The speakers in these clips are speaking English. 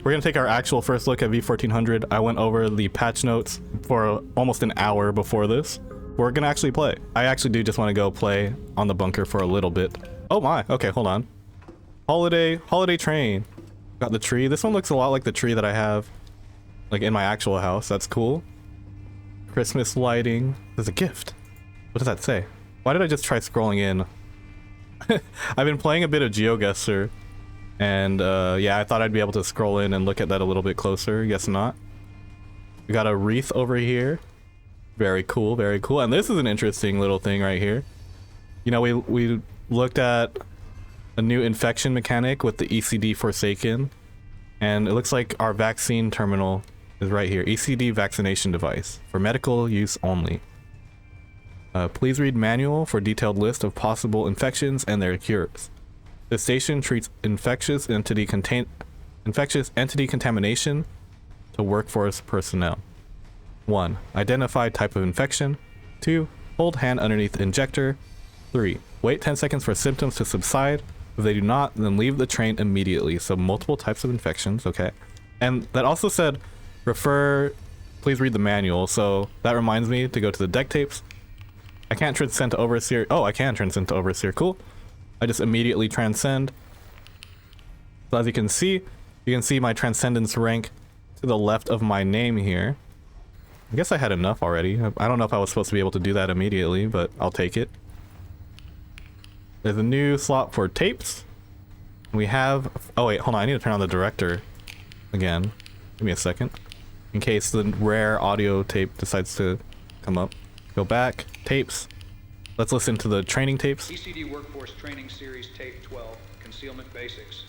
We're gonna take our actual first look at v1400. I went over the patch notes for almost an hour before this. We're gonna actually play. I actually do just want to go play on the bunker for a little bit. Oh my, okay, hold on. Holiday train. Got the tree. This one looks a lot like the tree that I have like in my actual house. That's cool. Christmas lighting. There's a gift. What does that say? Why did I just try scrolling in? I've been playing a bit of GeoGuessr. And yeah, I thought I'd be able to scroll in and look at that a little bit closer. Guess not. We got a wreath over here. Very cool, very cool. And this is an interesting little thing right here. You know, we looked at a new infection mechanic with the ECD Forsaken. And it looks like our vaccine terminal is right here. ECD vaccination device for medical use only. Please read manual for detailed list of possible infections and their cures. The station treats infectious entity contamination to workforce personnel. 1. Identify type of infection. 2. Hold hand underneath injector. 3. Wait 10 seconds for symptoms to subside. If they do not, then leave the train immediately. So multiple types of infections, okay. And that also said, please read the manual. So that reminds me to go to the deck tapes. I can't transcend to Overseer. Oh, I can transcend to Overseer, cool. I just immediately transcend. So as you can see my transcendence rank to the left of my name here. I guess I had enough already. I don't know if I was supposed to be able to do that immediately, but I'll take it. There's a new slot for tapes. We have, oh wait, hold on, I need to turn on the director again. Give me a second. In case the rare audio tape decides to come up. Go back, tapes. Let's listen to the training tapes. ECD Workforce Training Series Tape 12, Concealment Basics.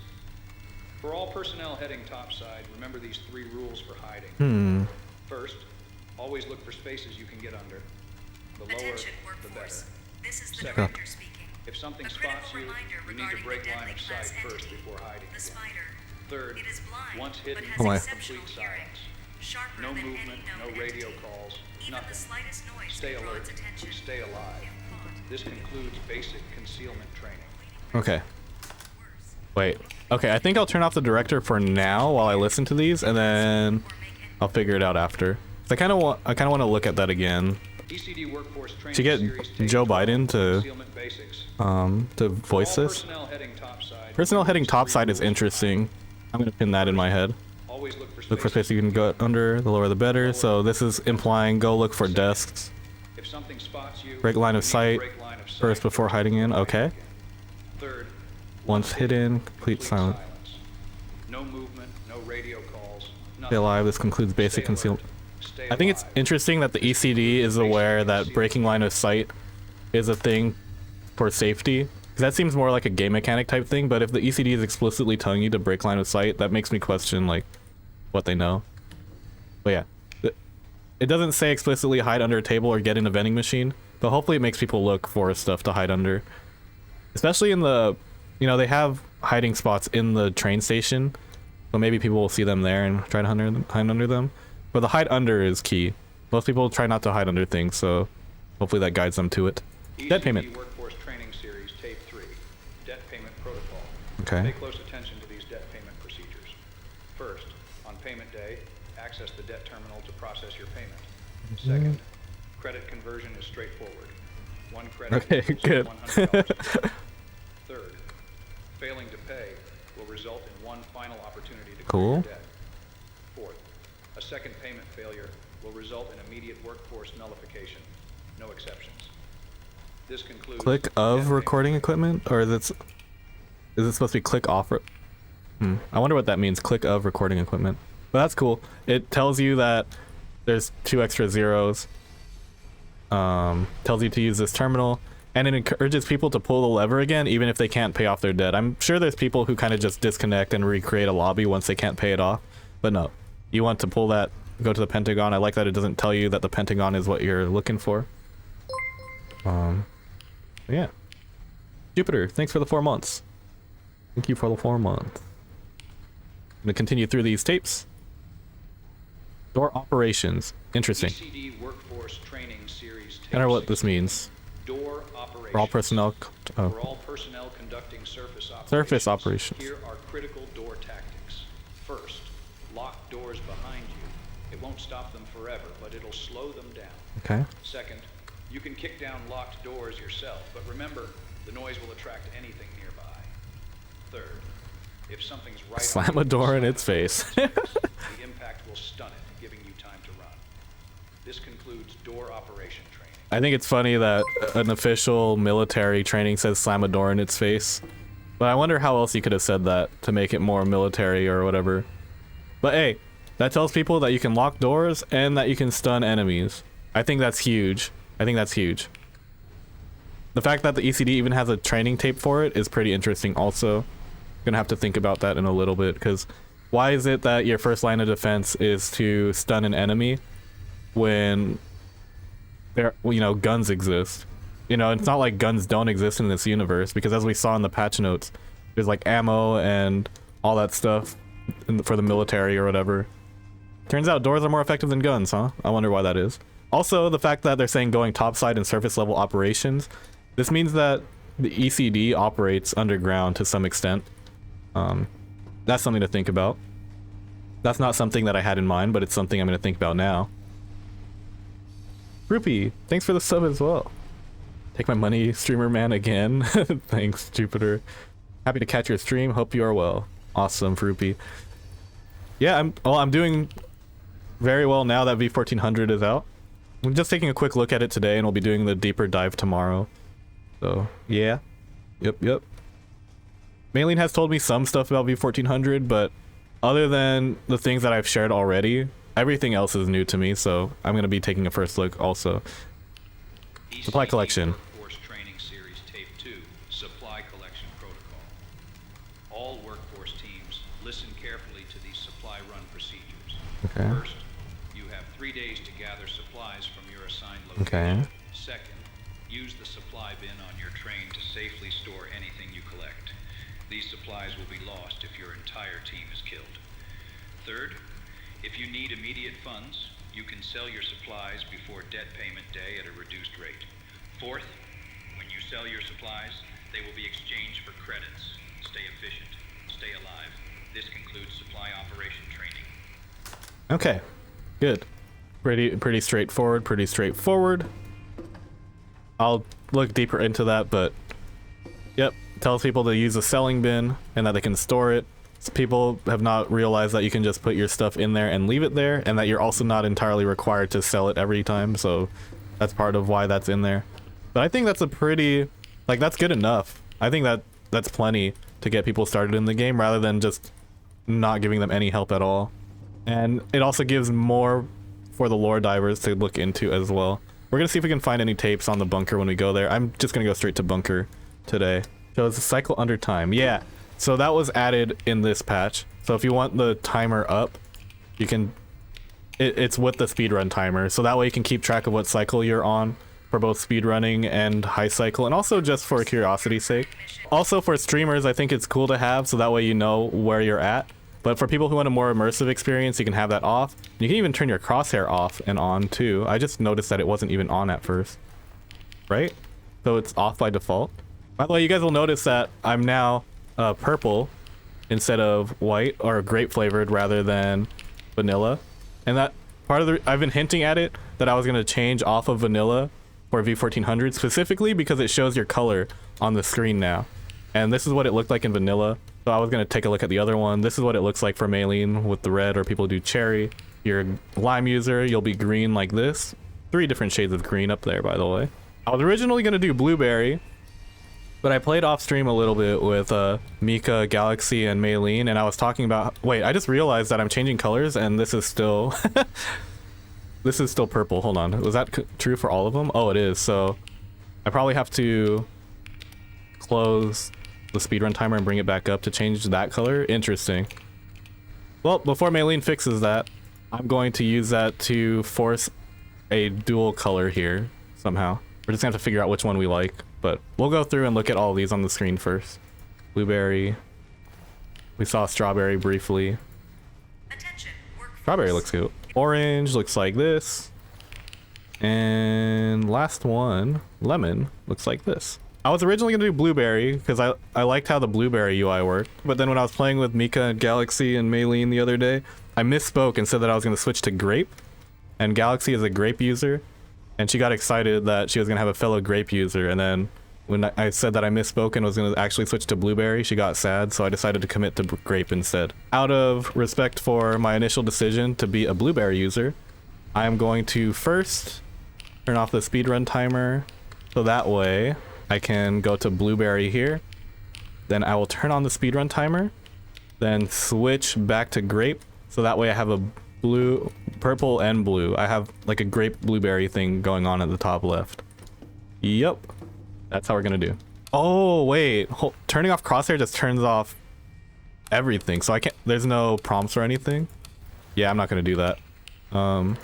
For all personnel heading topside, remember these 3 rules for hiding. First, always look for spaces you can get under. The lower, the better. This is the Second, director speaking. if something spots you, you need to break line of sight first before hiding The again. spider. Third, It is blind, once hidden, but has complete exceptional hearing. silence. Sharper No than movement, any known no radio entity. calls, Even nothing. the slightest noise Stay can draw alert, its attention. stay alive. If caught, This concludes basic concealment training. Okay. Wait. Okay, I think I'll turn off the director for now while I listen to these, and then I'll figure it out after. I kind of want to look at that again. ECD Workforce Training To get Series Tape Joe 12, Biden Concealment Basics. to voice All this. personnel heading topside. Personnel heading topside is interesting. I'm gonna pin that in my head. Always look for Look for space you can go under, the lower the better. So this is implying go look for desks. If something spots you, Break line of you need to sight break line of sight first before hiding in. Okay. Third, Once hidden, complete silence. No movement, no radio calls, Stay nothing. alive. This concludes basic Stay concealment. alert. Stay I think it's alive. interesting that the ECD is aware that breaking line of sight is a thing for safety. Because that seems more like a game mechanic type thing, but if the ECD is explicitly telling you to break line of sight, that makes me question, like, what they know. But yeah. It doesn't say explicitly hide under a table or get in a vending machine, but hopefully it makes people look for stuff to hide under. Especially in the, you know, they have hiding spots in the train station, so maybe people will see them there and try to hide under them. But the hide under is key. Most people try not to hide under things, so hopefully that guides them to it. Debt payment. ECD Workforce Training Series Tape 3, Debt Payment Protocol. Okay. Pay close attention to these debt payment procedures. First, on payment day, access the debt terminal to process your payment. Second, credit conversion is straightforward. 1 credit Okay, equals good. $100. Third, failing to pay will result in 1 final opportunity to clear Cool. your debt. Fourth, a second payment failure will result in immediate workforce nullification. No exceptions. This concludes Click debt of payment. recording equipment, or is it supposed to be click off? I wonder what that means. Click of recording equipment. But that's cool. It tells you that there's 2 extra zeros. Tells you to use this terminal, and it encourages people to pull the lever again, even if they can't pay off their debt. I'm sure there's people who kind of just disconnect and recreate a lobby once they can't pay it off. But no, you want to pull that. Go to the Pentagon. I like that it doesn't tell you that the Pentagon is what you're looking for. Yeah. Jupiter, thanks for the 4 months. Thank you for the 4 months. I'm gonna continue through these tapes. Door operations. Interesting. ECD Workforce Training Series I don't know what 6. this means. Door operations. For all personnel. For all personnel conducting surface operations. Surface operations. Here are critical door tactics. First, lock doors behind you. It won't stop them forever, but it'll slow them down. Okay. Second, you can kick down locked doors yourself, but remember, the noise will attract anything nearby. Third, if something's right Slam a door in its face. the impact will stun it, giving you time to run. This concludes door operation training. I think it's funny that an official military training says slam a door in its face. But I wonder how else you could have said that to make it more military or whatever. But hey, that tells people that you can lock doors and that you can stun enemies. I think that's huge. I think that's huge. The fact that the ECD even has a training tape for it is pretty interesting also. Gonna have to think about that in a little bit, because why is it that your first line of defense is to stun an enemy when there, you know, guns exist? You know, it's not like guns don't exist in this universe, because as we saw in the patch notes, there's like ammo and all that stuff for the military or whatever. Turns out doors are more effective than guns, huh? I wonder why that is. Also, the fact that they're saying going topside in surface level operations, this means that the ECD operates underground to some extent. That's something to think about. That's not something that I had in mind, but it's something I'm going to think about now. Rupee, thanks for the sub as well. Take my money, streamer man, again. Thanks, Jupiter. Happy to catch your stream. Hope you are well. Awesome, Rupee. Yeah, I'm doing very well now that v1400 is out. I'm just taking a quick look at it today, and we'll be doing the deeper dive tomorrow. So, yeah. Yep. Maylene has told me some stuff about v1400, but other than the things that I've shared already, everything else is new to me, so I'm going to be taking a first look also. Supply collection. Workforce Training Series Tape 2, Supply Collection Protocol. All workforce teams, listen carefully to these supply run procedures. Okay. First, you have 3 days to gather supplies from your assigned location. Okay. Second, use the supply bin on your train to safely store anything you collect. These supplies will be lost if your entire team is killed. Third, if you need immediate funds, you can sell your supplies before debt payment day at a reduced rate. Fourth, when you sell your supplies, they will be exchanged for credits. Stay efficient. Stay alive. This concludes supply operation training. Okay, good. Pretty straightforward. I'll look deeper into that, but yep, tells people to use a selling bin and that they can store it. So people have not realized that you can just put your stuff in there and leave it there, and that you're also not entirely required to sell it every time, so that's part of why that's in there. But I think that's a pretty, like, that's good enough. I think that's plenty to get people started in the game rather than just not giving them any help at all. And it also gives more for the lore divers to look into as well. We're gonna see if we can find any tapes on the bunker when we go there. I'm just gonna go straight to bunker today. Shows the cycle under time. Yeah, so that was added in this patch. So if you want the timer up, you can, it's with the speedrun timer. So that way you can keep track of what cycle you're on for both speedrunning and high cycle, and also just for curiosity's sake. Also for streamers, I think it's cool to have, so that way you know where you're at. But for people who want a more immersive experience, you can have that off. You can even turn your crosshair off and on too. I just noticed that it wasn't even on at first. Right? So it's off by default. By the way, you guys will notice that I'm now purple instead of white, or grape flavored rather than vanilla. And that part of the, I've been hinting at it, that I was going to change off of vanilla for v1400 specifically because it shows your color on the screen now. And this is what it looked like in vanilla. So I was going to take a look at the other one. This is what it looks like for Maylene with the red, or people do cherry. You're a lime user, you'll be green like this. 3 different shades of green up there, by the way. I was originally going to do blueberry, but I played off stream a little bit with Mika, Galaxy, and Maylene, and I was talking about, wait, I just realized that I'm changing colors and this is still, this is still purple. Hold on, was that true for all of them? Oh, it is. So I probably have to close the speedrun timer and bring it back up to change that color. Interesting. Well, before Maylene fixes that, I'm going to use that to force a dual color here somehow. We're just gonna have to figure out which one we like, but we'll go through and look at all of these on the screen first. Blueberry. We saw strawberry briefly. Strawberry looks good. Orange looks like this. And last one, lemon, looks like this. I was originally gonna do blueberry because I liked how the blueberry UI worked, but then when I was playing with Mika, Galaxy, and Maylene the other day, I misspoke and said that I was going to switch to grape, and Galaxy is a grape user, and she got excited that she was going to have a fellow grape user, and then when I said that I misspoke and was going to actually switch to blueberry, she got sad, so I decided to commit to grape instead. Out of respect for my initial decision to be a blueberry user, I am going to first turn off the speedrun timer, so that way I can go to blueberry here. Then I will turn on the speedrun timer, then switch back to grape, so that way I have a blue, purple and blue. I have like a grape blueberry thing going on at the top left. Yep, that's how we're gonna do. Oh wait, turning off crosshair just turns off everything, so I can't, there's no prompts or anything. Yeah, I'm not gonna do that. I'm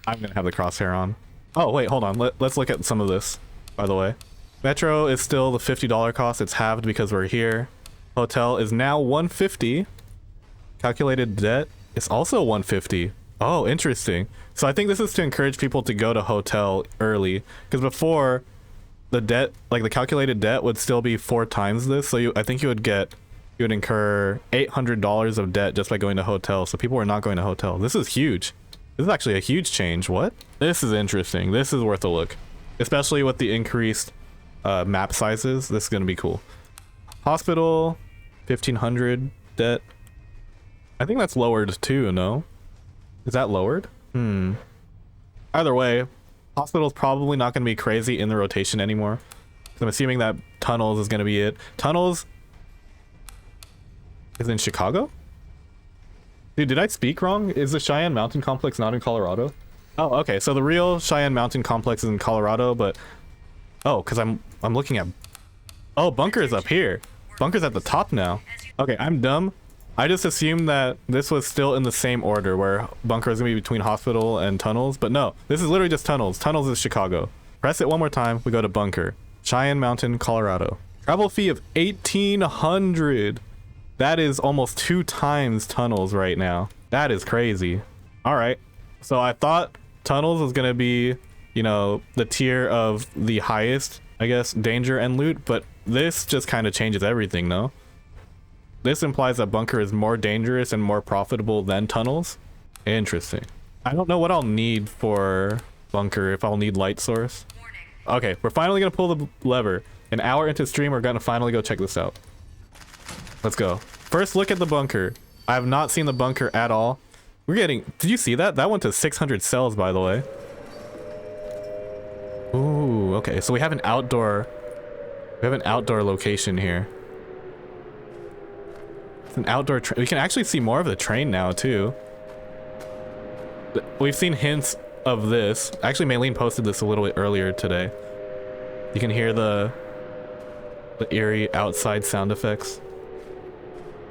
gonna have the crosshair on. Oh wait, hold on, let's look at some of this, by the way. Metro is still the $50 cost. It's halved because we're here. Hotel is now $150. Calculated debt is also $150. Oh, interesting. So I think this is to encourage people to go to hotel early, because before the debt, like the calculated debt, would still be 4 times this. So I think you would incur $800 of debt just by going to hotel. So people are not going to hotel. This is huge. This is actually a huge change. What? This is interesting. This is worth a look, especially with the increased map sizes. This is gonna be cool. Hospital 1500 debt. I think that's lowered too. No, is that lowered? Either way, hospital's probably not gonna be crazy in the rotation anymore. So I'm assuming that tunnels is gonna be it. Tunnels is in Chicago. Dude, did I speak wrong? Is the Cheyenne Mountain Complex not in Colorado? Oh, okay. So the real Cheyenne Mountain Complex is in Colorado, but oh, because I'm looking at, oh, bunker is up here. Bunker's at the top now. Okay, I'm dumb. I just assumed that this was still in the same order where bunker is gonna be between hospital and tunnels, but no, this is literally just tunnels. Tunnels is Chicago. Press it one more time, we go to bunker. Cheyenne Mountain, Colorado. Travel fee of $1,800. That is almost 2 times tunnels right now. That is crazy. All right, so I thought tunnels was gonna be, you know, the tier of the highest, I guess, danger and loot, but this just kind of changes everything, no? This implies that bunker is more dangerous and more profitable than tunnels. Interesting. I don't know what I'll need for bunker, if I'll need light source. Okay, we're finally gonna pull the lever. An hour into stream, we're gonna finally go check this out. Let's go. First look at the bunker. I have not seen the bunker at all. We're getting, did you see that? That went to 600 cells, by the way. Ooh, okay, so we have an outdoor location here. It's an outdoor train. We can actually see more of the train now too. We've seen hints of this. Actually, Maylene posted this a little bit earlier today. You can hear the eerie outside sound effects.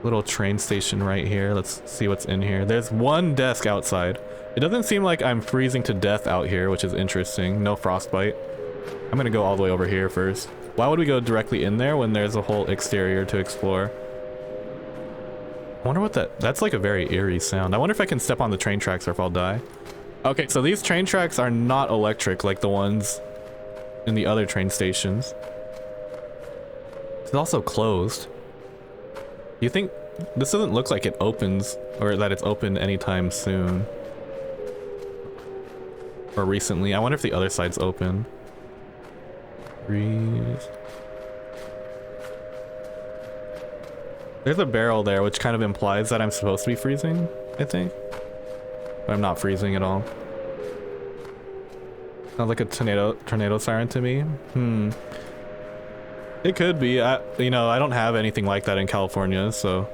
Little train station right here. Let's see what's in here. There's one desk outside. It doesn't seem like I'm freezing to death out here, which is interesting. No frostbite. I'm gonna go all the way over here first. Why would we go directly in there when there's a whole exterior to explore? I wonder what that's like a very eerie sound. I wonder if I can step on the train tracks or if I'll die. Okay, so these train tracks are not electric like the ones in the other train stations. It's also closed. Do you think this doesn't look like it opens or that it's open anytime soon? Or recently. I wonder if the other side's open. Breathe. There's a barrel there, which kind of implies that I'm supposed to be freezing, I think. But I'm not freezing at all. Sounds like a tornado siren to me. It could be. You know, I don't have anything like that in California, so.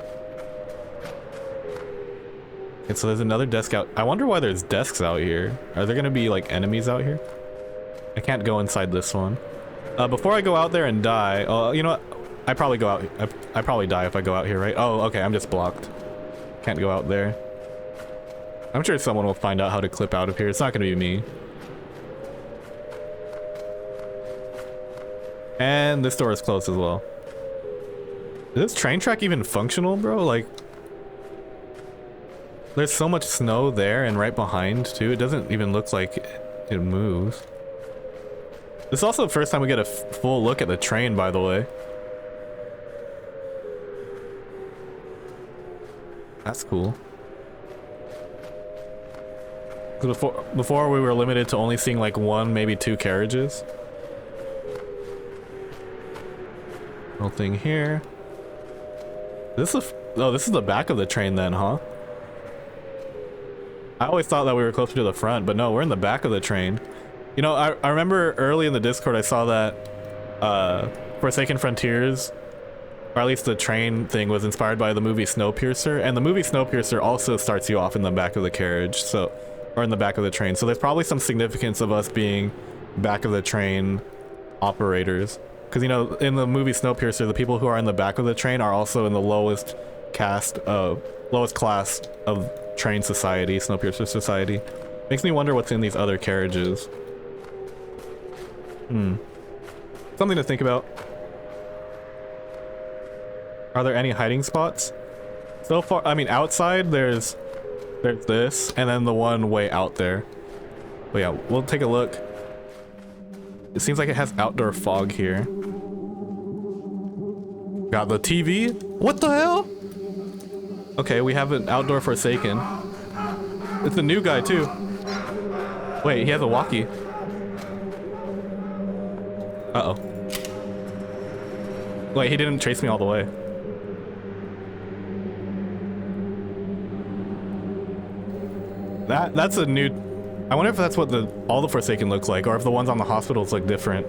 And so there's another desk out. I wonder why there's desks out here. Are there gonna be like enemies out here? I can't go inside this one. Before I go out there and die, you know what? I probably go out. I probably die if I go out here, right? Oh, okay. I'm just blocked. Can't go out there. I'm sure someone will find out how to clip out of here. It's not gonna be me. And this door is closed as well. Is this train track even functional, bro? Like, there's so much snow there and right behind too. It doesn't even look like it moves. This is also the first time we get a full look at the train, by the way. That's cool. Before we were limited to only seeing like one, maybe two carriages. Little thing here. This is this is the back of the train then, huh? I always thought that we were closer to the front, but no, we're in the back of the train. You know, I remember early in the Discord I saw that Forsaken Frontiers, or at least the train thing, was inspired by the movie Snowpiercer, and the movie Snowpiercer also starts you off in the back of the carriage, so, or in the back of the train. So there's probably some significance of us being back of the train operators. Because, you know, in the movie Snowpiercer, the people who are in the back of the train are also in the lowest class of train society, Snowpiercer society. Makes me wonder what's in these other carriages. Something to think about. Are there any hiding spots? So far, I mean, outside there's this, and then the one way out there. But yeah, we'll take a look. It seems like it has outdoor fog here. Got the TV? What the hell? Okay, we have an outdoor Forsaken. It's a new guy too. Wait, he has a walkie. Uh-oh. Wait, he didn't chase me all the way. That's a new... I wonder if that's what all the Forsaken look like, or if the ones on the hospitals look different.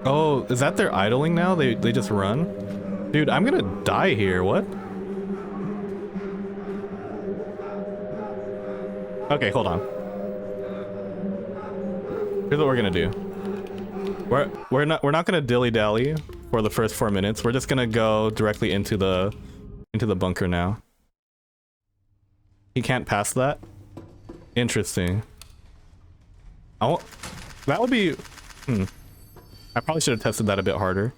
Oh, is that their idling now? They just run? Dude, I'm gonna die here. What? Okay, hold on. Here's what we're gonna do. We're not gonna dilly-dally for the first 4 minutes. We're just gonna go directly into the bunker now. He can't pass that? Interesting. That would be... I probably should have tested that a bit harder.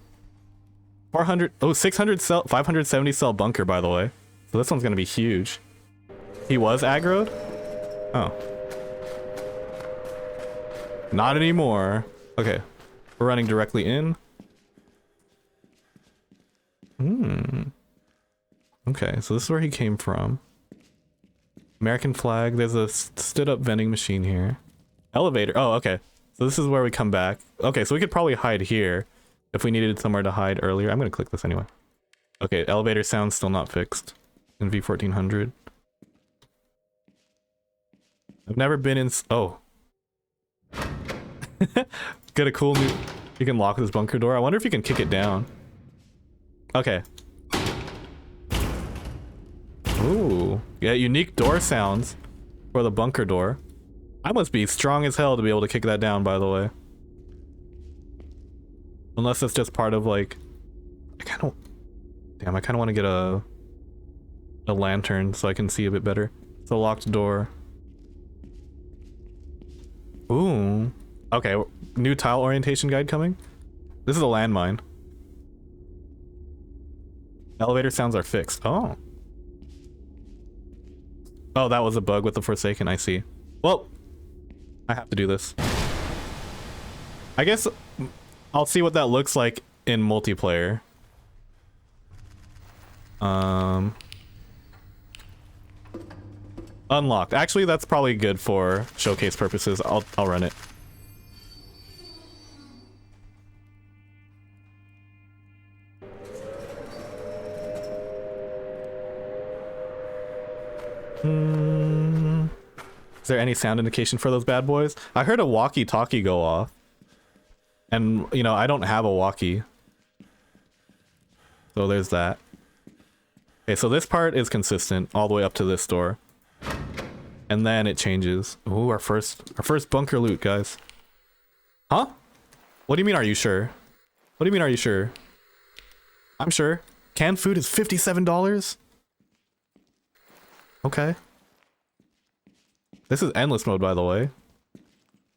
400... Oh, 600 cell... 570 cell bunker, by the way. So this one's gonna be huge. He was aggroed? Oh. Not anymore. Okay. We're running directly in. Okay, so this is where he came from. American flag. There's a stood up vending machine here. Elevator. Oh, okay. So this is where we come back. Okay, so we could probably hide here if we needed somewhere to hide earlier. I'm gonna click this anyway. Okay, elevator sound's still not fixed in v1400. I've never been in... Oh. Get a cool new... You can lock this bunker door. I wonder if you can kick it down. Okay. Ooh. Yeah, unique door sounds for the bunker door. I must be strong as hell to be able to kick that down, by the way. Unless it's just part of, like... Damn, I kind of want to get a lantern so I can see a bit better. It's a locked door. Ooh. Okay, new tile orientation guide coming. This is a landmine. Elevator sounds are fixed. Oh. Oh, that was a bug with the Forsaken, I see. Well, I have to do this. I guess I'll see what that looks like in multiplayer. Unlocked. Actually, that's probably good for showcase purposes. I'll run it. Is there any sound indication for those bad boys? I heard a walkie-talkie go off. And, you know, I don't have a walkie. So there's that. Okay, so this part is consistent all the way up to this door. And then it changes. Ooh, our first bunker loot, guys. Huh? What do you mean, are you sure? What do you mean, are you sure? I'm sure. Canned food is $57? Okay. This is endless mode, by the way.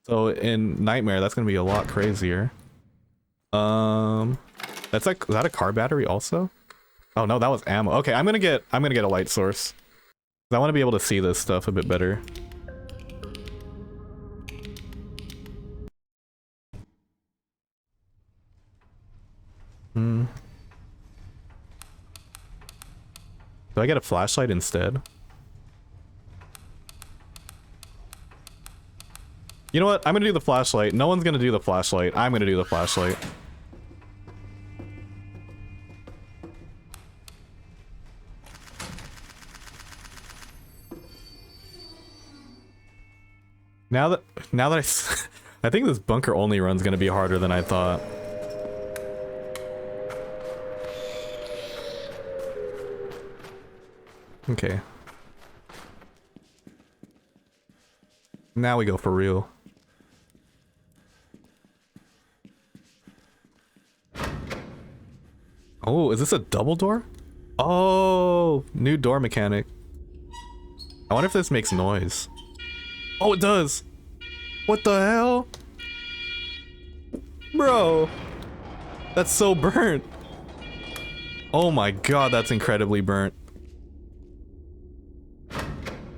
So in Nightmare, that's gonna be a lot crazier. That's like, is that a car battery also? Oh no, that was ammo. Okay, I'm gonna get a light source. I want to be able to see this stuff a bit better. Hmm. Do I get a flashlight instead? You know what? I'm gonna do the flashlight. No one's gonna do the flashlight. I'm gonna do the flashlight. Now that I think this bunker only run's gonna be harder than I thought. Okay. Now we go for real. Oh, is this a double door? Oh, new door mechanic. I wonder if this makes noise. Oh, it does. What the hell? Bro. That's so burnt. Oh my god, that's incredibly burnt.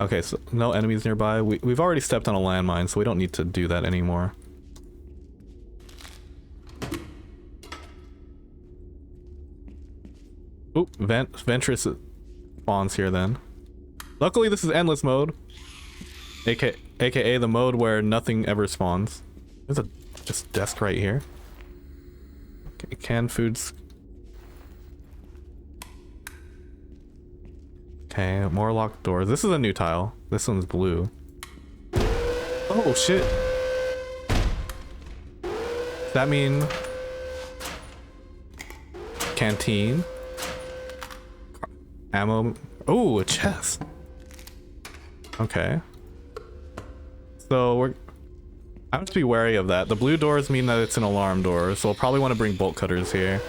Okay, so no enemies nearby. We've already stepped on a landmine, so we don't need to do that anymore. Oop, Ventress spawns here then. Luckily this is endless mode. AKA the mode where nothing ever spawns. There's a just desk right here. Okay, canned foods. Okay, more locked doors. This is a new tile. This one's blue. Oh shit. Does that mean canteen? Ammo. Oh, a chest. Okay. So I have to be wary of that. The blue doors mean that it's an alarm door, so I'll probably want to bring bolt cutters here.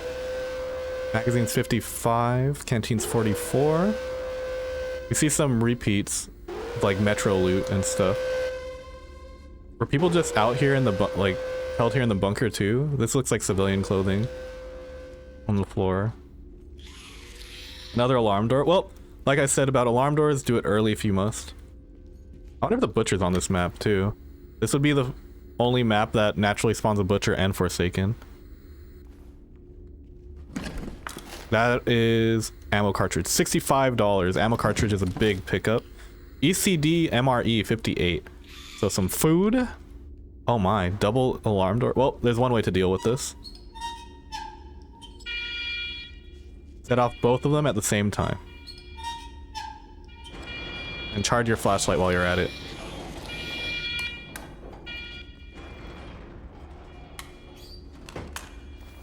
Magazine's 55, canteen's 44. We see some repeats, like metro loot and stuff. Were people just out here in the held here in the bunker too? This looks like civilian clothing on the floor. Another alarm door. Well, like I said about alarm doors, do it early if you must. I wonder if the butcher's on this map too. This would be the only map that naturally spawns a butcher and Forsaken. That is ammo cartridge, $65. Ammo cartridge is a big pickup. ECD MRE 58. So some food. Oh my, double alarm door. Well, there's one way to deal with this. Set off both of them at the same time. And charge your flashlight while you're at it.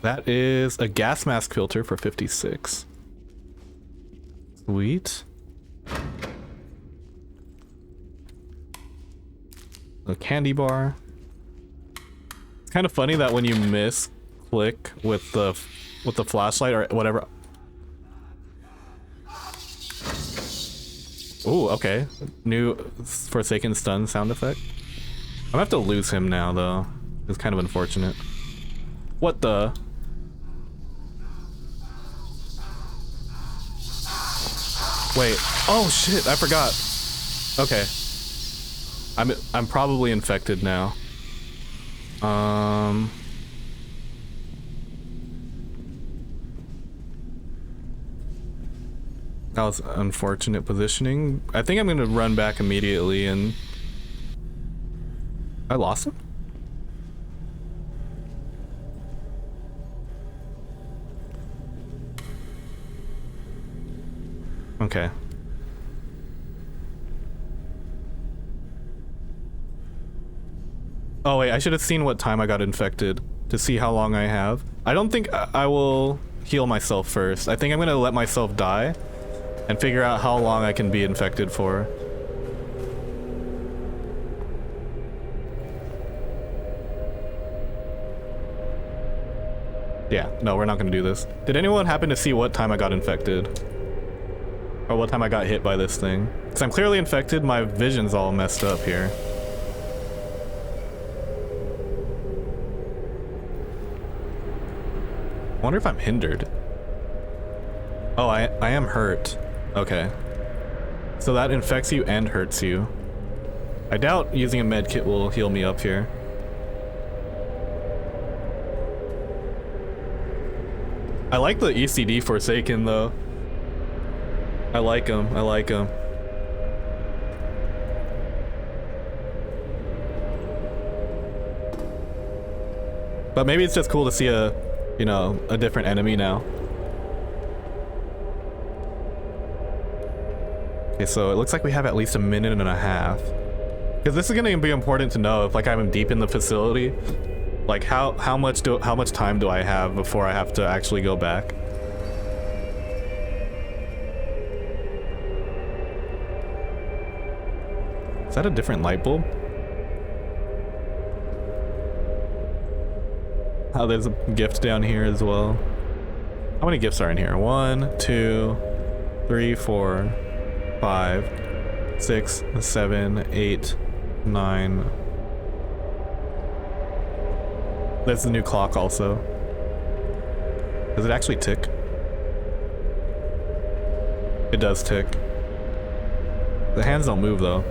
That is a gas mask filter for 56. Sweet. A candy bar. It's kind of funny that when you miss click with the flashlight or whatever. Ooh, okay. New Forsaken stun sound effect. I'm gonna have to lose him now though. It's kind of unfortunate. What the? Wait. Oh shit, I forgot. Okay. I'm probably infected now. That was unfortunate positioning. I think I'm gonna run back immediately and... I lost him? Okay. Oh wait, I should have seen what time I got infected to see how long I have. I don't think I will heal myself first. I think I'm gonna let myself die and figure out how long I can be infected for. Yeah, no, we're not gonna do this. Did anyone happen to see what time I got infected? Or what time I got hit by this thing? Because I'm clearly infected, my vision's all messed up here. I wonder if I'm hindered. Oh, I am hurt. Okay. So that infects you and hurts you. I doubt using a med kit will heal me up here. I like the ECD Forsaken though. I like him. I like him. But maybe it's just cool to see a, you know, a different enemy now. Okay, so it looks like we have at least a minute and a half. Because this is going to be important to know if like I'm deep in the facility. Like how much time do I have before I have to actually go back? Is that a different light bulb? Oh, there's a gift down here as well. How many gifts are in here? 1, 2, 3, 4, 5, 6, 7, 8, 9. There's the new clock also. Does it actually tick? It does tick. The hands don't move though.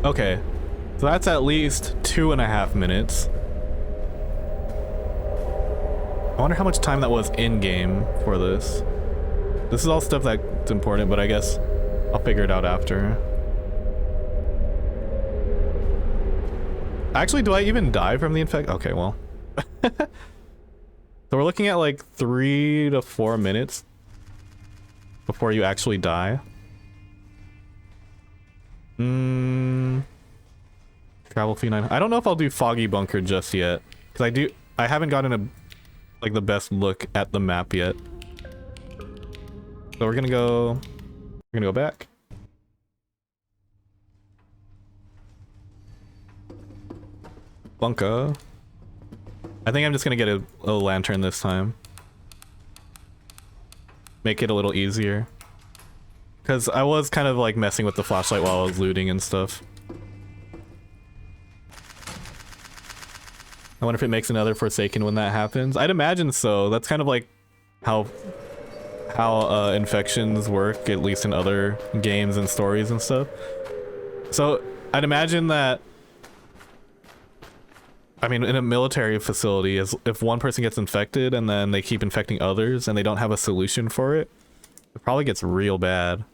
Okay, so that's at least 2.5 minutes. I wonder how much time that was in-game for this. This is all stuff that's important, but I guess I'll figure it out after. Actually, do I even die from the infect? Okay, well. So we're looking at like 3 to 4 minutes before you actually die. Travel fee 9. I don't know if I'll do Foggy Bunker just yet, because I haven't gotten the best look at the map yet. So we're gonna go back. Bunker. I think I'm just gonna get a lantern this time. Make it a little easier. Because I was kind of like messing with the flashlight while I was looting and stuff. I wonder if it makes another Forsaken when that happens. I'd imagine so. That's kind of like how infections work, at least in other games and stories and stuff. So I'd imagine that, I mean, in a military facility, if one person gets infected and then they keep infecting others and they don't have a solution for it, it probably gets real bad.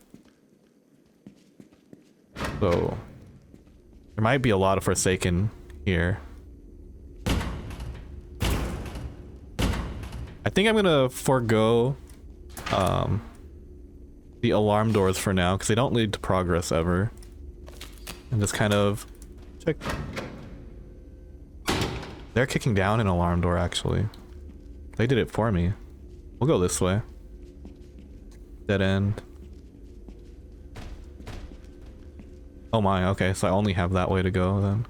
So there might be a lot of Forsaken here. I think I'm gonna forego the alarm doors for now because they don't lead to progress ever. And just kind of check. They're kicking down an alarm door actually. They did it for me. We'll go this way. Dead end. Oh my, okay, so I only have that way to go then.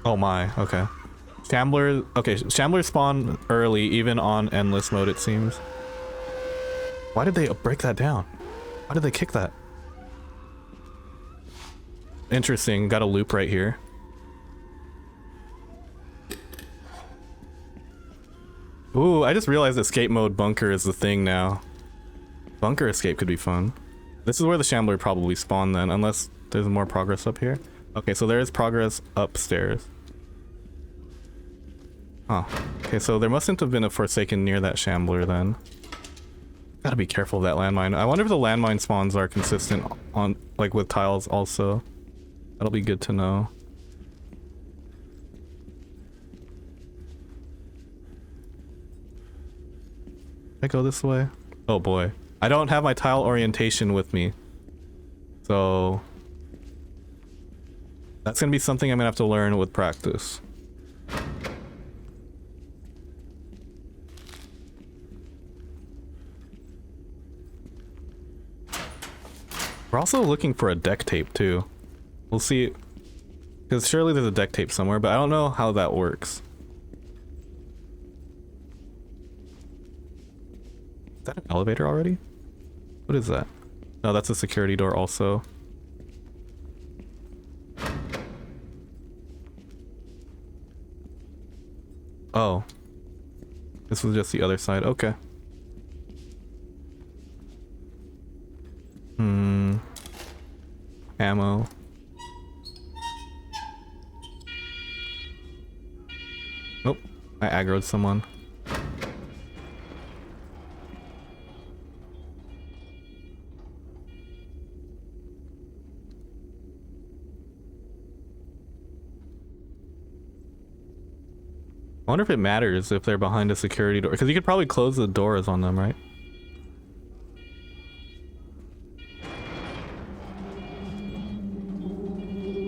Oh my, okay. Shambler, okay, Shamblers spawn early, even on endless mode it seems. Why did they break that down? Why did they kick that? Interesting, got a loop right here. Ooh, I just realized escape mode bunker is the thing now. Bunker escape could be fun. This is where the Shambler probably spawned then, unless there's more progress up here. Okay, so there is progress upstairs. Huh. Okay, so there mustn't have been a Forsaken near that Shambler then. Gotta be careful of that landmine. I wonder if the landmine spawns are consistent on, like, with tiles also. That'll be good to know. I go this way? Oh boy. I don't have my tile orientation with me. So that's gonna be something I'm gonna have to learn with practice. We're also looking for a deck tape too. We'll see, because surely there's a deck tape somewhere, but I don't know how that works. Is that an elevator already? What is that? No, that's a security door also. Oh. This was just the other side. Okay. Ammo. Nope. I aggroed someone. I wonder if it matters if they're behind a security door, because you could probably close the doors on them, right?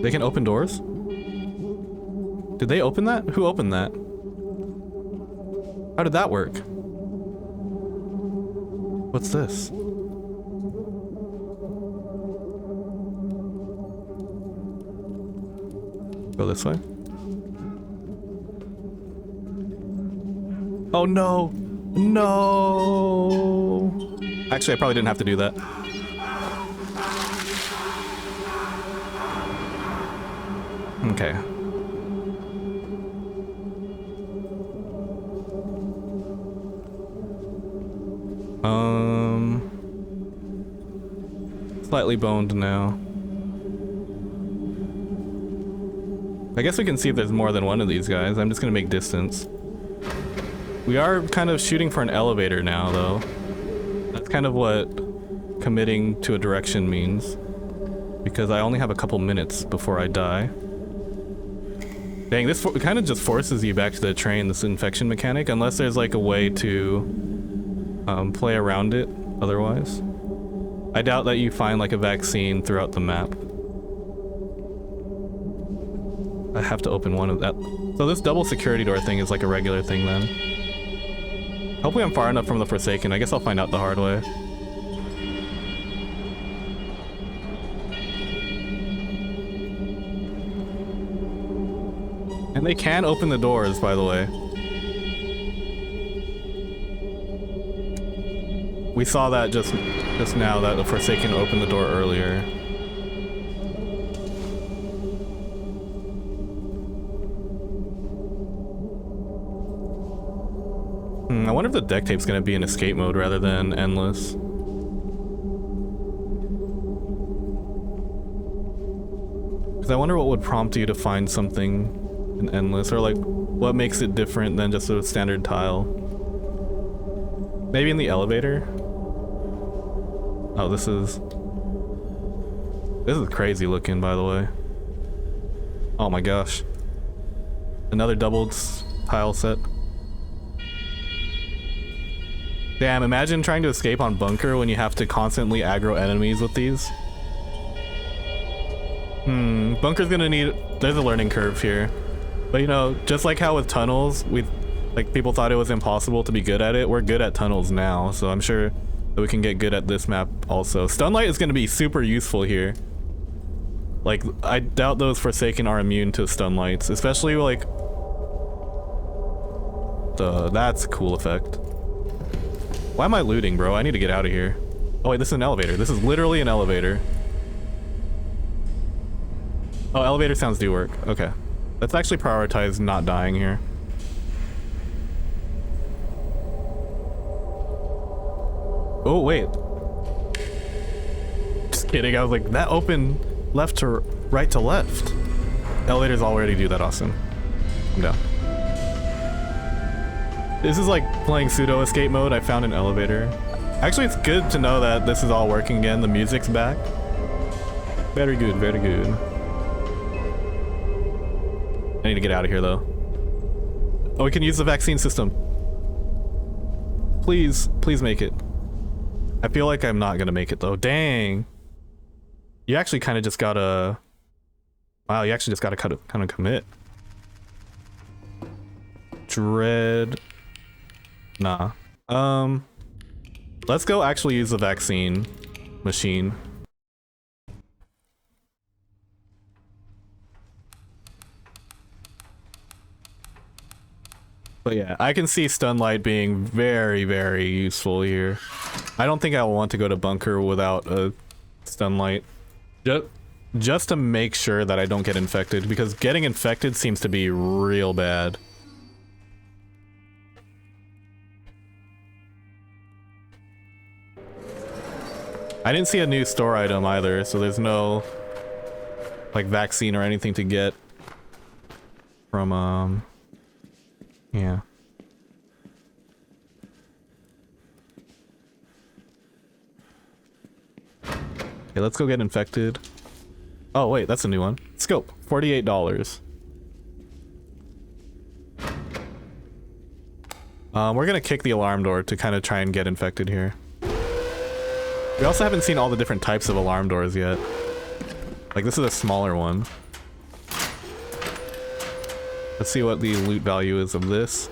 They can open doors? Did they open that? Who opened that? How did that work? What's this? Go this way? Oh no! No! Actually, I probably didn't have to do that. Okay. Slightly boned now. I guess we can see if there's more than one of these guys. I'm just gonna make distance. We are kind of shooting for an elevator now, though. That's kind of what committing to a direction means. Because I only have a couple minutes before I die. Dang, this kind of just forces you back to the train, this infection mechanic, unless there's like a way to play around it otherwise. I doubt that you find like a vaccine throughout the map. I have to open one of that. So this double security door thing is like a regular thing then. Hopefully I'm far enough from the Forsaken. I guess I'll find out the hard way. And they can open the doors, by the way. We saw that just now, that the Forsaken opened the door earlier. I wonder if the deck tape's gonna be in escape mode rather than endless. Because I wonder what would prompt you to find something in endless, or like what makes it different than just a standard tile. Maybe in the elevator? Oh, this is crazy looking, by the way. Oh my gosh. Another doubled tile set. Damn, imagine trying to escape on bunker when you have to constantly aggro enemies with these. Bunker's gonna need... There's a learning curve here. But you know, just like how with tunnels, people thought it was impossible to be good at it, we're good at tunnels now, so I'm sure that we can get good at this map also. Stunlight is gonna be super useful here. Like, I doubt those Forsaken are immune to stunlights, especially like... That's a cool effect. Why am I looting, bro? I need to get out of here. Oh wait, this is an elevator. This is literally an elevator. Oh, elevator sounds do work. Okay. Let's actually prioritize not dying here. Oh, wait. Just kidding. I was like, that opened left to right to left. Elevators already do that, awesome. I'm down. This is like playing pseudo escape mode. I found an elevator. Actually, it's good to know that this is all working again. The music's back. Very good, very good. I need to get out of here though. Oh, we can use the vaccine system. Please, please make it. I feel like I'm not gonna make it though. Dang. You actually kind of just gotta... Wow, you actually just gotta kind of commit. Dread... Nah. Let's go actually use the vaccine machine. But yeah, I can see stun light being very, very useful here. I don't think I will want to go to bunker without a stun light. Just to make sure that I don't get infected, because getting infected seems to be real bad. I didn't see a new store item either, so there's no like vaccine or anything to get from yeah. Okay, let's go get infected. Oh wait, that's a new one. Scope, $48. We're gonna kick the alarm door to kind of try and get infected here. We also haven't seen all the different types of alarm doors yet. Like, this is a smaller one. Let's see what the loot value is of this.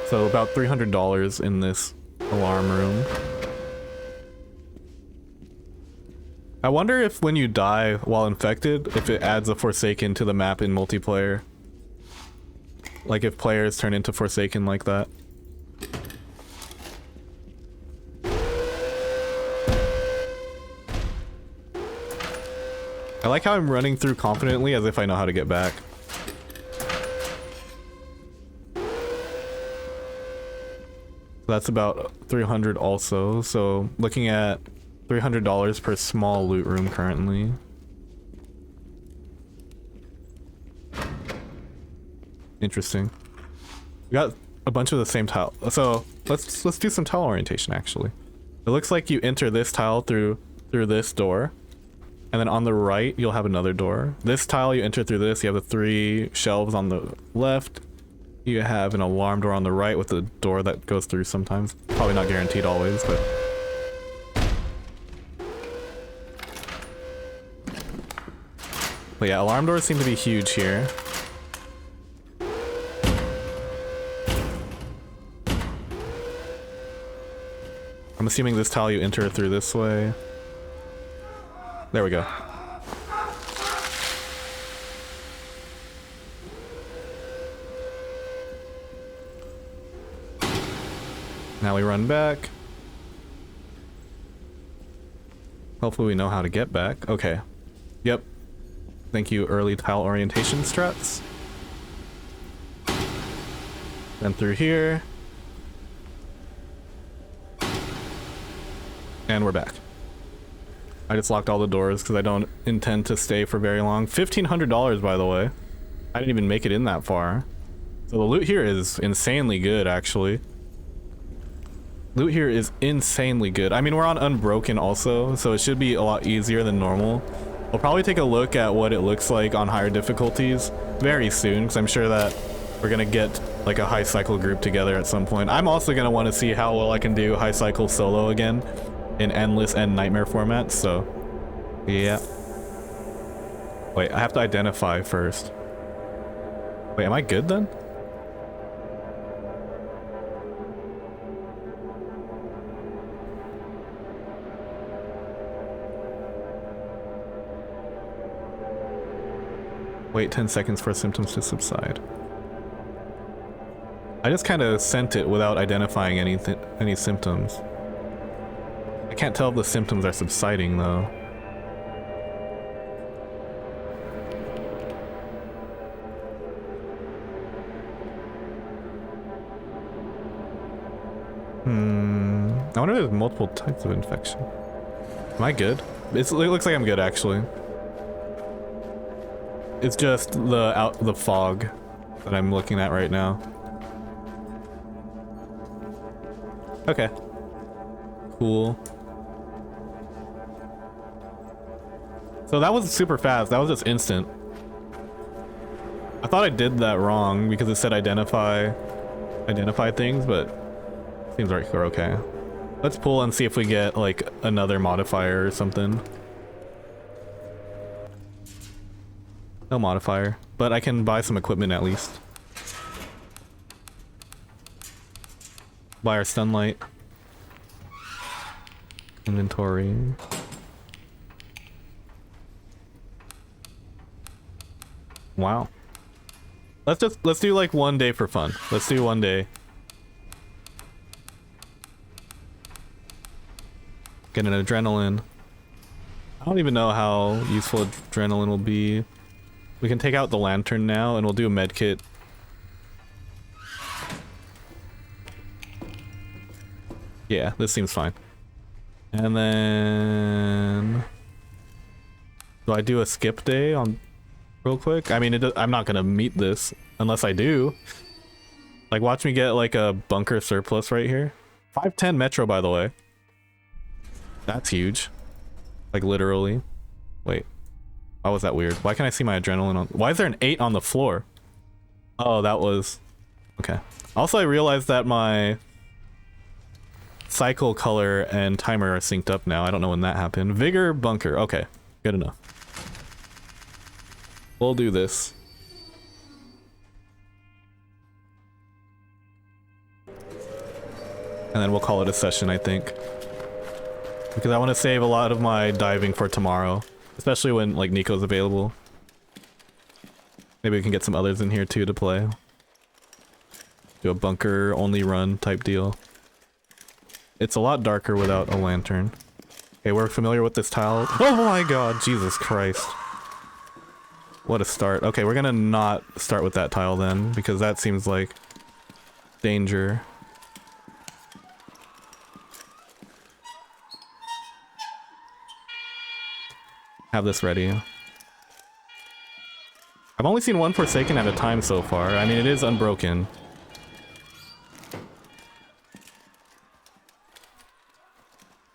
So about $300 in this alarm room. I wonder if when you die while infected, if it adds a Forsaken to the map in multiplayer. Like if players turn into Forsaken like that. I like how I'm running through confidently as if I know how to get back. That's about 300 also, so looking at $300 per small loot room currently. Interesting. We got a bunch of the same tile. So let's do some tile orientation actually. It looks like you enter this tile through this door. And then on the right, you'll have another door. This tile, you enter through this. You have the 3 shelves on the left. You have an alarm door on the right with a door that goes through sometimes. Probably not guaranteed always, but... But yeah, alarm doors seem to be huge here. I'm assuming this tile you enter through this way. There we go. Now we run back. Hopefully we know how to get back. Okay. Yep. Thank you, early tile orientation struts. Then through here. And we're back. I just locked all the doors because I don't intend to stay for very long. $1,500, by the way. I didn't even make it in that far. So the loot here is insanely good, actually. Loot here is insanely good. I mean, we're on Unbroken also, so it should be a lot easier than normal. We'll probably take a look at what it looks like on higher difficulties very soon, because I'm sure that we're gonna get like a high cycle group together at some point. I'm also gonna want to see how well I can do high cycle solo again in endless and nightmare formats, so yeah. Wait, I have to identify first. Wait, am I good then? Wait 10 seconds for symptoms to subside. I just kind of sent it without identifying any symptoms. I can't tell if the symptoms are subsiding though. I wonder if there's multiple types of infection. Am I good? It looks like I'm good actually. It's just the fog that I'm looking at right now. Okay. Cool. So that was super fast. That was just instant. I thought I did that wrong because it said identify things, but seems like we're okay. Let's pull and see if we get like another modifier or something. No modifier, but I can buy some equipment at least. Buy our stun light. Inventory. Wow. Let's do like 1 day for fun. Let's do 1 day. Get an adrenaline. I don't even know how useful adrenaline will be. We can take out the lantern now and we'll do a med kit. Yeah, this seems fine. And then do I do a skip day on real quick? I mean, I'm not gonna meet this unless I do. Like, watch me get like a bunker surplus right here. 510 metro, by the way. That's huge. Like, literally. Wait. Why was that weird? Why can't I see my adrenaline on? Why is there an 8 on the floor? Oh, that was... Okay. Also, I realized that my cycle color and timer are synced up now. I don't know when that happened. Vigor bunker. Okay. Good enough. We'll do this. And then we'll call it a session, I think. Because I want to save a lot of my diving for tomorrow. Especially when, like, Nico's available. Maybe we can get some others in here, too, to play. Do a bunker-only run type deal. It's a lot darker without a lantern. Okay, we're familiar with this tile. Oh my god, Jesus Christ. What a start. Okay, we're gonna not start with that tile then, because that seems like danger. Have this ready. I've only seen one Forsaken at a time so far. I mean, it is unbroken.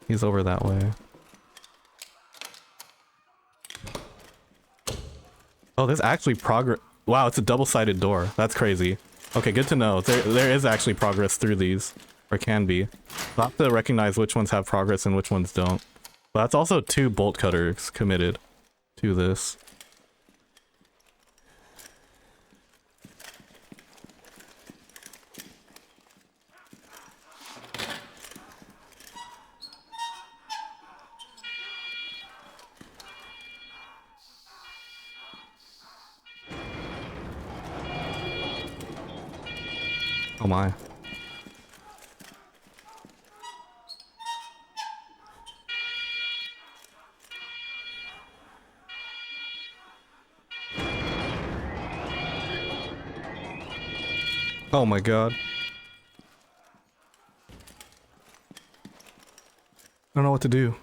He's over that way. Oh, there's actually progress. Wow, it's a double-sided door. That's crazy. Okay, good to know. There is actually progress through these. Or can be. I'll have to recognize which ones have progress and which ones don't. But that's also 2 bolt cutters committed to this. Oh my. Oh my god. I don't know what to do.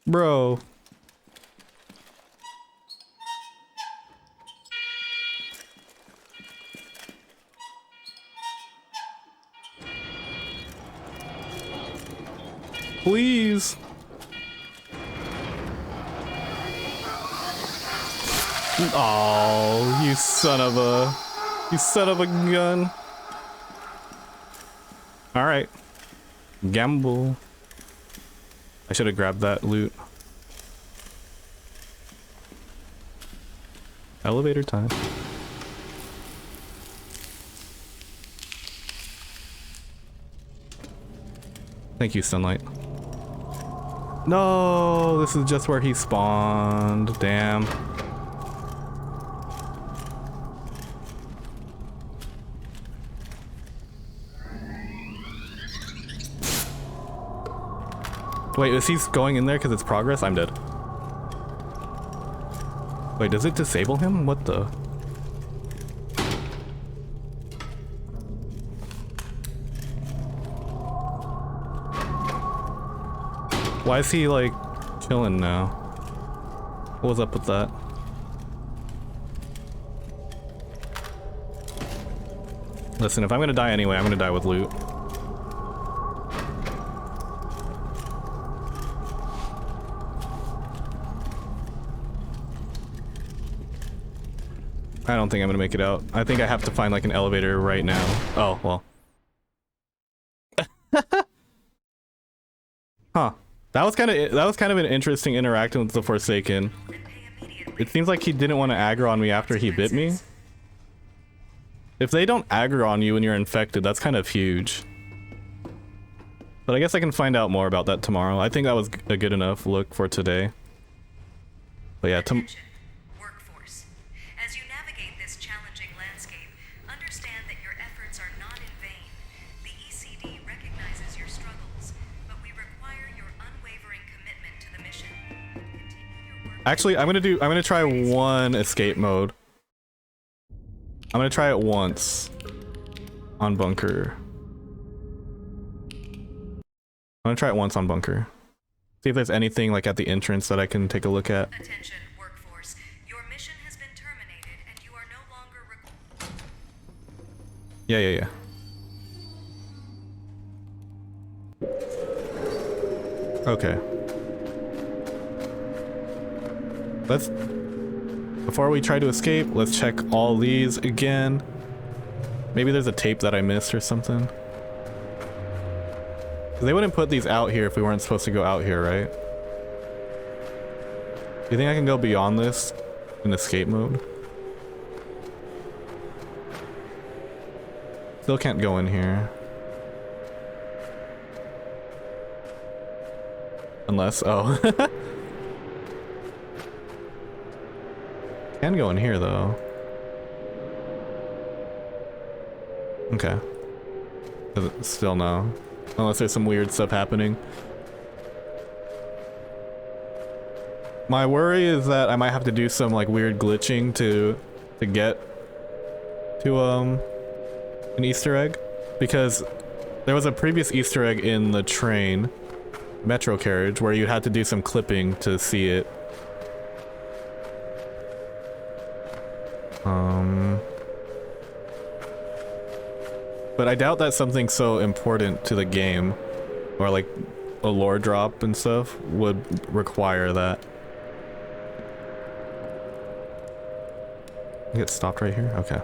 Bro. Please. Oh, you son of a gun. All right. Gamble. I should have grabbed that loot. Elevator time. Thank you, sunlight. No, this is just where he spawned. Damn. Wait, is he going in there because it's progress? I'm dead. Wait, does it disable him? What the? Why is he like chilling now? What was up with that? Listen, if I'm gonna die anyway, I'm gonna die with loot. I don't think I'm gonna make it out. I think I have to find like an elevator right now. Oh, well. Huh. That was kind of an interesting interaction with the Forsaken. It seems like he didn't want to aggro on me after he bit me. If they don't aggro on you when you're infected, that's kind of huge. But I guess I can find out more about that tomorrow. I think that was a good enough look for today. But yeah, Attention, workforce. As you navigate this challenging landscape, understand that your efforts are not in vain. The ECD recognizes your struggles, but we require your unwavering commitment to the mission. Continue your work. actually, I'm gonna try one escape mode. I'm gonna try it once on bunker. I'm gonna try it once on bunker. See if there's anything like at the entrance that I can take a look at. Attention, workforce. Your mission has been terminated, and you are no longer Yeah. Okay. Before we try to escape, let's check all these again. Maybe there's a tape that I missed or something. They wouldn't put these out here if we weren't supposed to go out here, right? Do you think I can go beyond this in escape mode? Still can't go in here. Unless, oh. Can go in here though. Okay. Still no. Unless there's some weird stuff happening. My worry is that I might have to do some like weird glitching to get to an Easter egg, because there was a previous Easter egg in the train metro carriage where you had to do some clipping to see it. But I doubt that's something so important to the game, or like a lore drop and stuff would require that. Get stopped right here? Okay.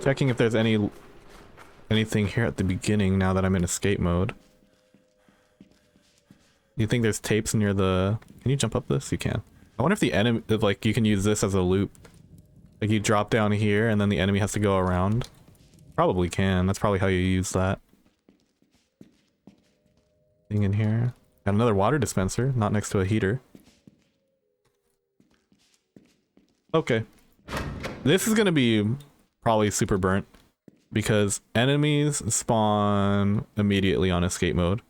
Checking if there's anything here at the beginning now that I'm in escape mode. You think there's tapes near the... Can you jump up this? You can. I wonder if the enemy... If, like, you can use this as a loop. Like, you drop down here and then the enemy has to go around. Probably can. That's probably how you use that. Thing in here. Got another water dispenser, not next to a heater. Okay. This is gonna be probably super burnt, because enemies spawn immediately on escape mode.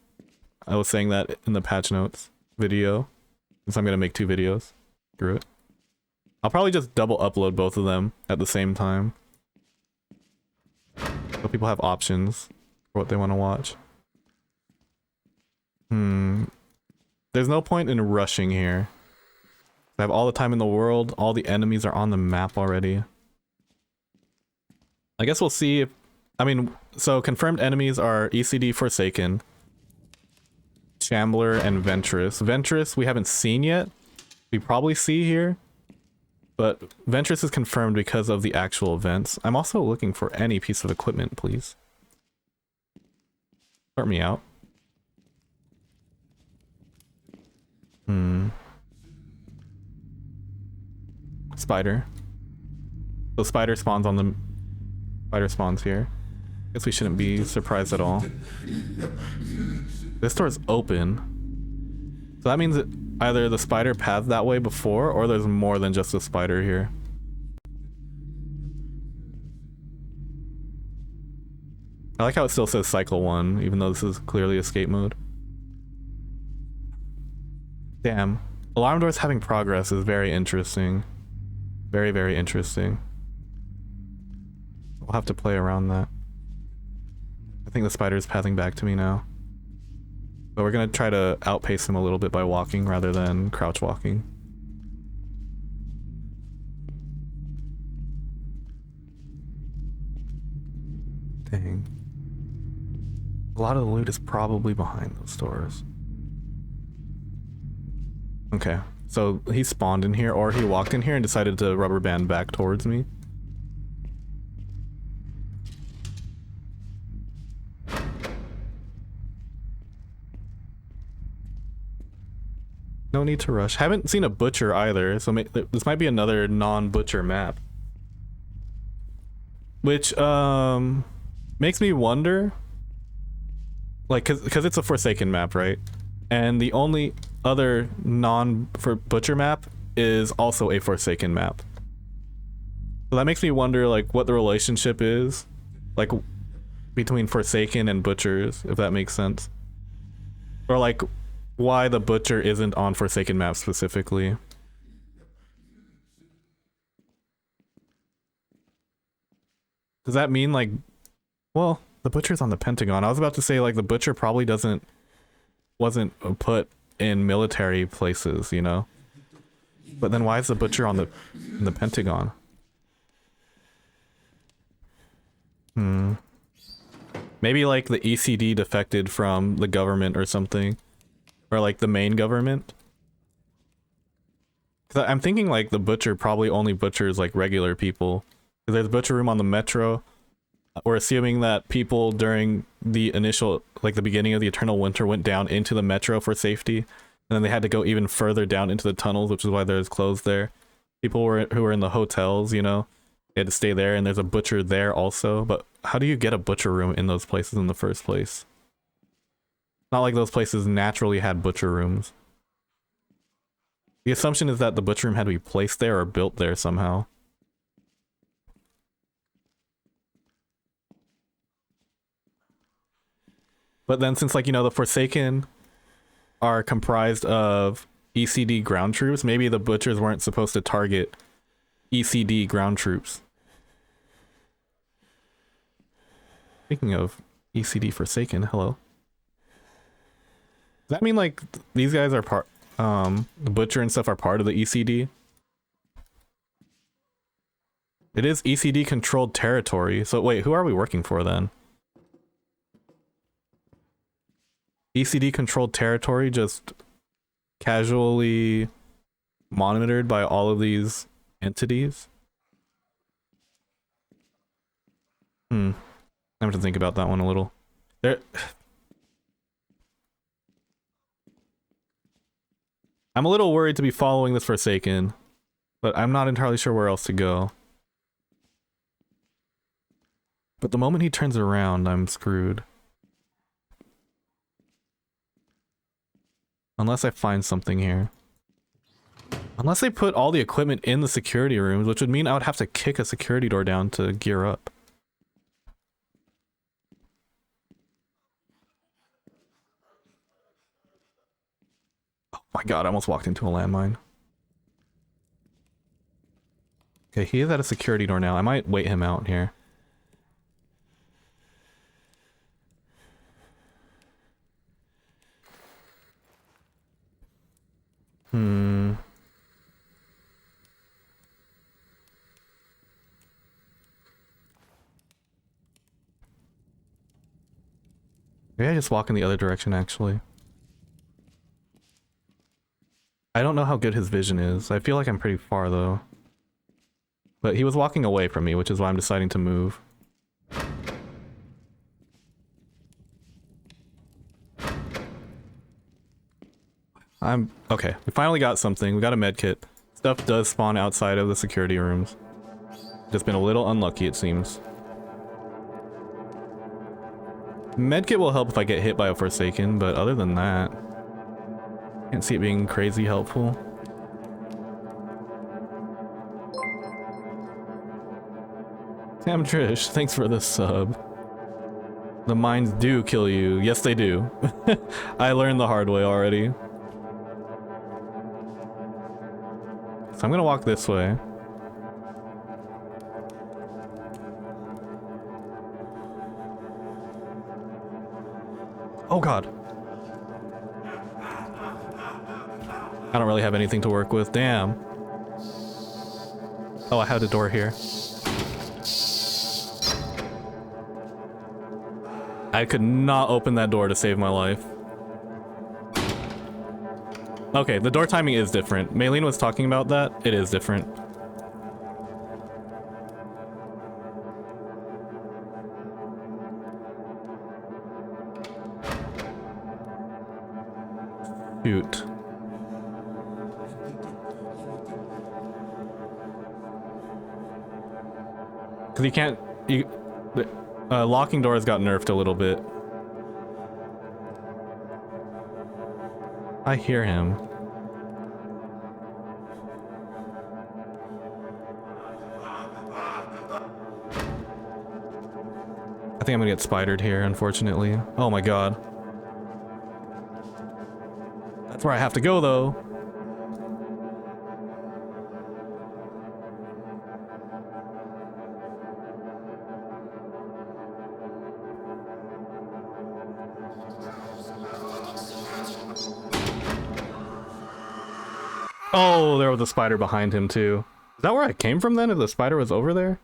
I was saying that in the patch notes video, since I'm gonna make 2 videos. Screw it. I'll probably just double upload both of them at the same time, so people have options for what they want to watch. There's no point in rushing here. I have all the time in the world. All the enemies are on the map already. I guess we'll see if... I mean, so confirmed enemies are ECD Forsaken, Shambler, and Ventress. Ventress we haven't seen yet. We probably see here. But Ventress is confirmed because of the actual events. I'm also looking for any piece of equipment, please. Start me out. Spider. So spider spawns on the... Spider spawns here. Guess we shouldn't be surprised at all. This door's open. So that means that either the spider pathed that way before, or there's more than just a spider here. I like how it still says cycle 1, even though this is clearly escape mode. Damn. Alarm doors having progress is very interesting. Very, very interesting. We'll have to play around that. I think the spider is pathing back to me now. But we're gonna try to outpace him a little bit by walking rather than crouch walking. Dang. A lot of the loot is probably behind those doors. Okay, so he spawned in here, or he walked in here and decided to rubber band back towards me. No need to rush. Haven't seen a butcher either, so this might be another non-butcher map. Which makes me wonder, like, cause it's a Forsaken map, right? And the only other for Butcher map is also a Forsaken map. So that makes me wonder, like, what the relationship is, like, between Forsaken and Butchers, if that makes sense. Or, like, why the Butcher isn't on Forsaken map specifically. Does that mean, like, well, the Butcher's on the Pentagon. I was about to say, like, the Butcher probably wasn't put in military places, you know? But then why is the Butcher on in the Pentagon? Maybe, like, the ECD defected from the government or something. Or, like, the main government. 'Cause I'm thinking, like, the Butcher probably only butchers, like, regular people. 'Cause there's a butcher room on the metro. We're assuming that people during the initial, like, the beginning of the Eternal Winter went down into the metro for safety. And then they had to go even further down into the tunnels, which is why there's closed there. People who were in the hotels, you know, they had to stay there, and there's a butcher there also. But how do you get a butcher room in those places in the first place? Not like those places naturally had butcher rooms. The assumption is that the butcher room had to be placed there or built there somehow. But then since, like, you know, the Forsaken are comprised of ECD ground troops, maybe the Butchers weren't supposed to target ECD ground troops. Speaking of ECD Forsaken, hello. Does that mean, like, these guys are the Butcher and stuff are part of the ECD? It is ECD controlled territory, so wait, who are we working for then? ECD controlled territory, just casually monitored by all of these entities? I have to think about that one a little. I'm a little worried to be following this Forsaken, but I'm not entirely sure where else to go. But the moment he turns around, I'm screwed. Unless I find something here. Unless they put all the equipment in the security rooms, which would mean I would have to kick a security door down to gear up. Oh my god, I almost walked into a landmine. Okay, he is at a security door now. I might wait him out here. Maybe I just walk in the other direction, actually. I don't know how good his vision is. I feel like I'm pretty far, though. But he was walking away from me, which is why I'm deciding to move. Okay, we finally got something. We got a med kit. Stuff does spawn outside of the security rooms. Just been a little unlucky, it seems. Medkit will help if I get hit by a Forsaken, but other than that, can't see it being crazy helpful. Damn Trish, thanks for the sub. The mines do kill you. Yes, they do. I learned the hard way already. So I'm gonna walk this way. Oh god. I don't really have anything to work with. Damn. Oh, I had a door here. I could not open that door to save my life. Okay, the door timing is different. Maylene was talking about that. It is different. Shoot. Because you can't locking doors got nerfed a little bit. I hear him. I think I'm gonna get spidered here, unfortunately. Oh my god. That's where I have to go, though. Oh, there was a spider behind him, too. Is that where I came from, then, if the spider was over there?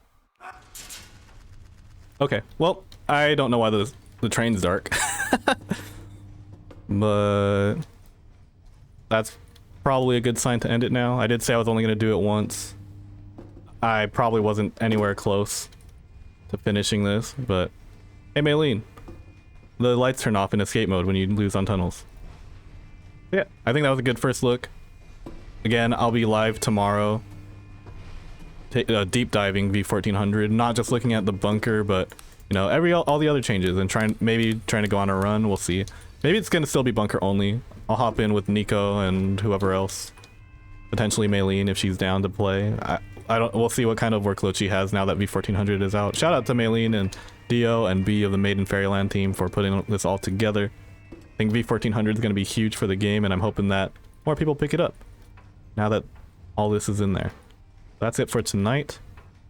Okay, well, I don't know why the train's dark. But that's probably a good sign to end it now. I did say I was only going to do it once. I probably wasn't anywhere close to finishing this, but... Hey, Maylene. The lights turn off in escape mode when you lose on tunnels. Yeah, I think that was a good first look. Again, I'll be live tomorrow. Deep diving v1400, not just looking at the bunker, but you know, all the other changes, and maybe trying to go on a run. We'll see. Maybe it's gonna still be bunker only. I'll hop in with Nico and whoever else, potentially Maylene if she's down to play. We'll see what kind of workload she has now that v1400 is out. Shout out to Maylene and Dio and B of the Maiden Fairyland team for putting this all together. I think v1400 is gonna be huge for the game, and I'm hoping that more people pick it up now that all this is in there. That's it for tonight.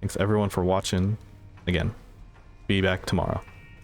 Thanks everyone for watching. Again, be back tomorrow.